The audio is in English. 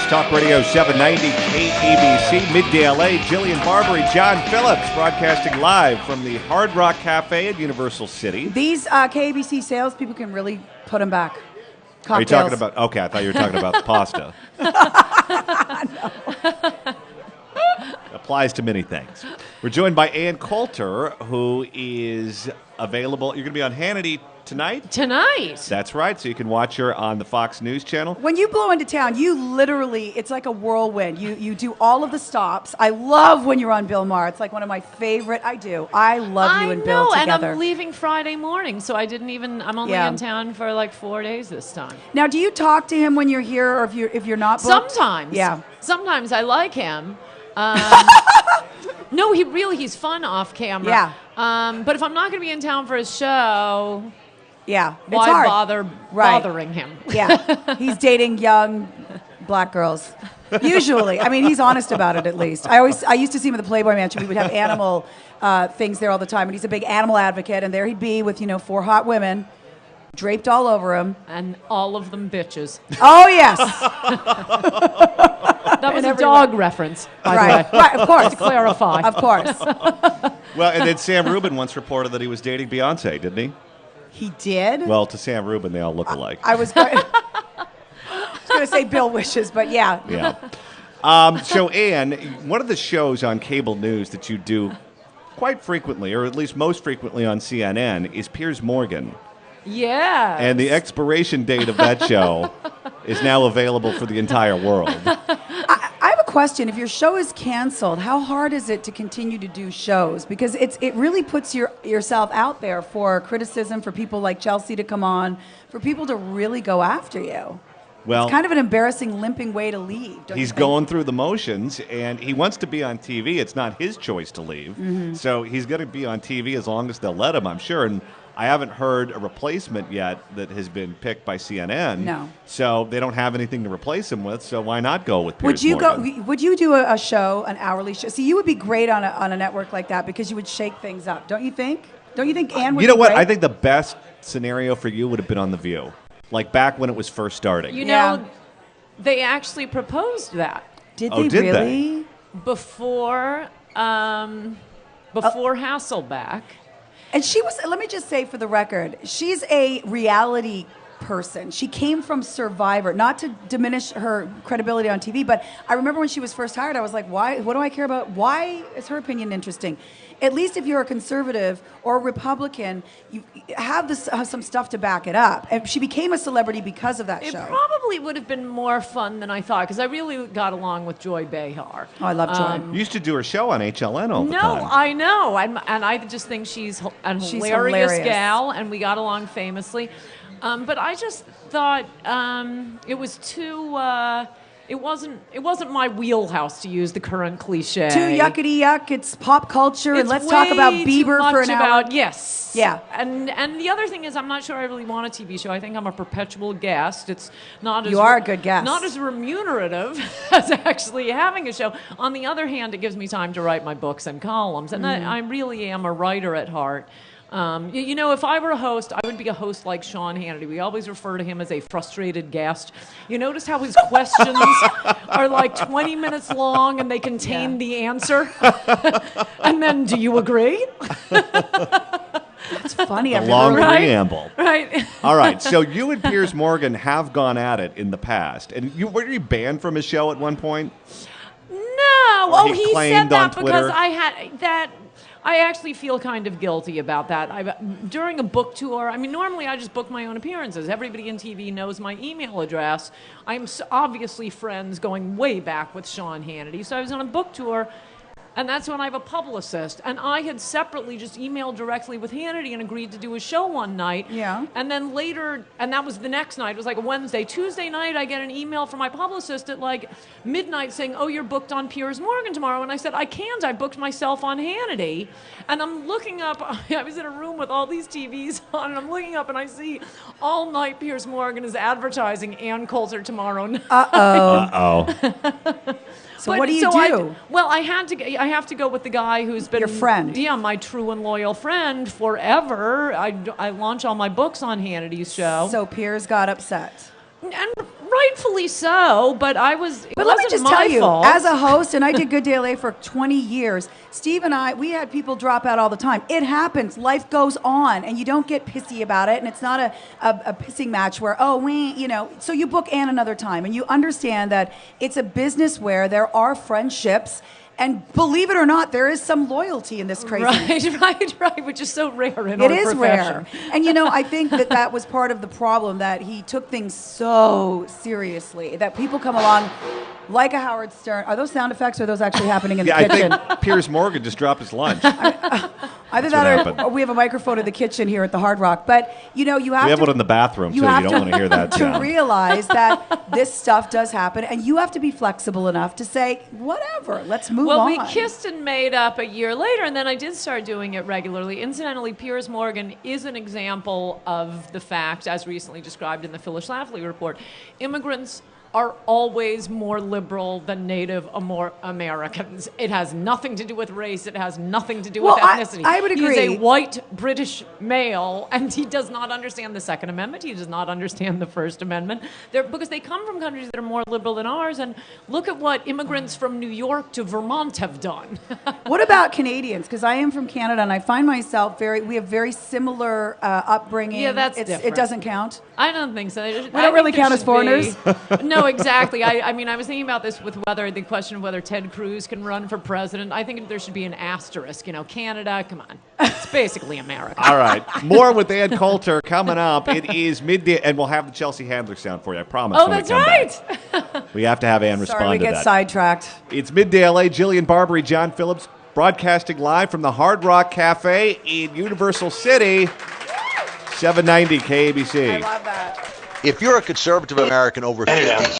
Talk Radio 790 KABC, Midday LA. Jillian Barbary, John Phillips, broadcasting live from the Hard Rock Cafe at Universal City. These KABC salespeople can really put them back. Cocktails. Are you talking about, okay, I thought you were talking about the pasta. Applies to many things. We're joined by Ann Coulter, who is available. You're going to be on Hannity tonight? Tonight. That's right. So you can watch her on the Fox News channel. When you blow into town, you literally, it's like a whirlwind. You do all of the stops. I love when you're on Bill Maher. It's like one of my favorite. I love you and Bill together. And I'm leaving Friday morning, so I'm only in town for like 4 days this time. Now, do you talk to him when you're here or if you're not booked? Sometimes. Yeah. Sometimes I like him. No, he's fun off camera. Yeah. But if I'm not going to be in town for his show... Yeah, it's why hard. bother bothering him? Yeah, he's dating young black girls. Usually, I mean, he's honest about it at least. I used to see him at the Playboy Mansion. We would have animal things there all the time, and he's a big animal advocate. And there he'd be with 4 hot women draped all over him, and all of them bitches. Oh yes, that was a dog reference, by the way. Right, of course, to clarify, of course. Well, and then Sam Rubin once reported that he was dating Beyonce, didn't he? He did? Well, to Sam Rubin, they all look alike. I was going to say Bill wishes, but yeah. Yeah. So, Ann, one of the shows on cable news that you do quite frequently, or at least most frequently on CNN, is Piers Morgan. Yeah. And the expiration date of that show is now available for the entire world. I have a question. If your show is canceled, how hard is it to continue to do shows? Because it really puts yourself out there for criticism, for people like Chelsea to come on, for people to really go after you. Well, it's kind of an embarrassing, limping way to leave. He's going through the motions, and he wants to be on TV. It's not his choice to leave. Mm-hmm. So he's going to be on TV as long as they'll let him, I'm sure. And I haven't heard a replacement yet that has been picked by CNN. No. So they don't have anything to replace him with, so why not go with Piers Morgan? Would you do a show, an hourly show? See, you would be great on a network like that because you would shake things up, don't you think? Don't you think Ann would be You know what? great? I think the best scenario for you would have been on The View, like back when it was first starting. You know, they actually proposed that. Did they really? Before Hasselbeck. And she was, let me just say for the record, she's a reality person. She came from Survivor, not to diminish her credibility on TV, but I remember when she was first hired, I was like, why? What do I care about? Why is her opinion interesting? At least if you're a conservative or a Republican, you have some stuff to back it up. And she became a celebrity because of that show. It probably would have been more fun than I thought, because I really got along with Joy Behar. Oh, I love Joy. You used to do her show on HLN all the time. No, I know. And I just think she's hilarious gal, and we got along famously. But I just thought it was too... It wasn't my wheelhouse, to use the current cliche. Too yuckety yuck. It's pop culture, and let's talk about Bieber for an hour. Yes. Yeah. And the other thing is, I'm not sure I really want a TV show. I think I'm a perpetual guest. It's not as you are a good guest. Not as remunerative as actually having a show. On the other hand, it gives me time to write my books and columns, and I really am a writer at heart. If I were a host, I would be a host like Sean Hannity. We always refer to him as a frustrated guest. You notice how his questions are like 20 minutes long and they contain the answer? And then, do you agree? That's funny. A long preamble. Right. All right. So you and Piers Morgan have gone at it in the past. And were you banned from his show at one point? No. He said that because Twitter? I actually feel kind of guilty about that. During a book tour, normally I just book my own appearances. Everybody in TV knows my email address. I'm obviously friends going way back with Sean Hannity. So I was on a book tour, and that's when I have a publicist. And I had separately just emailed directly with Hannity and agreed to do a show one night. Yeah. And then later, and that was the next night, it was like a Wednesday. Tuesday night, I get an email from my publicist at like midnight saying, oh, you're booked on Piers Morgan tomorrow. And I said, I can't. I booked myself on Hannity. And I'm looking up, I was in a room with all these TVs on, and I'm looking up and I see all night Piers Morgan is advertising Ann Coulter tomorrow night. So what do you do? I have to go with the guy who's been your friend. Yeah, my true and loyal friend forever. I launch all my books on Hannity's show. So Piers got upset. And rightfully so, but I was. But let me just tell you, fault. as a host, and I did Good Day LA for 20 years, Steve and I, we had people drop out all the time. It happens. Life goes on, and you don't get pissy about it, and it's not a pissing match where, so you book Ann another time, and you understand that it's a business where there are friendships. And believe it or not, there is some loyalty in this crazy. Right, which is so rare in It our is profession. rare. And I think that was part of the problem, that he took things so seriously, that people come along like a Howard Stern. Are those sound effects, or are those actually happening in the kitchen? I think Piers Morgan just dropped his lunch. Either that or we have a microphone in the kitchen here at the Hard Rock. But, you have we have one in the bathroom, too. You don't want to hear that to sound. realize that this stuff does happen, and you have to be flexible enough to say, whatever, let's move on. Well, we kissed and made up a year later, and then I did start doing it regularly. Incidentally, Piers Morgan is an example of the fact, as recently described in the Phyllis Schlafly report, immigrants are always more liberal than Native Americans. It has nothing to do with race. It has nothing to do with ethnicity. I would agree. He's a white British male, and he does not understand the Second Amendment. He does not understand the First Amendment. Because they come from countries that are more liberal than ours, and look at what immigrants from New York to Vermont have done. What about Canadians? Because I am from Canada, and I find myself we have very similar upbringing. Yeah, that's It different. doesn't count? I don't think so. We don't really count as foreigners? No, exactly. I mean, I was thinking about this with the question of whether Ted Cruz can run for president. I think there should be an asterisk. Canada, come on. It's basically America. All right. More with Ann Coulter coming up. It is midday, and we'll have the Chelsea Handler sound for you. I promise. Oh, when we that's come right. back. We have to have Ann respond Sorry, we to get that. sidetracked. It's Midday LA. Jillian Barbary, John Phillips, broadcasting live from the Hard Rock Cafe in Universal City. 790 KABC. I love that. If you're a conservative American over 50,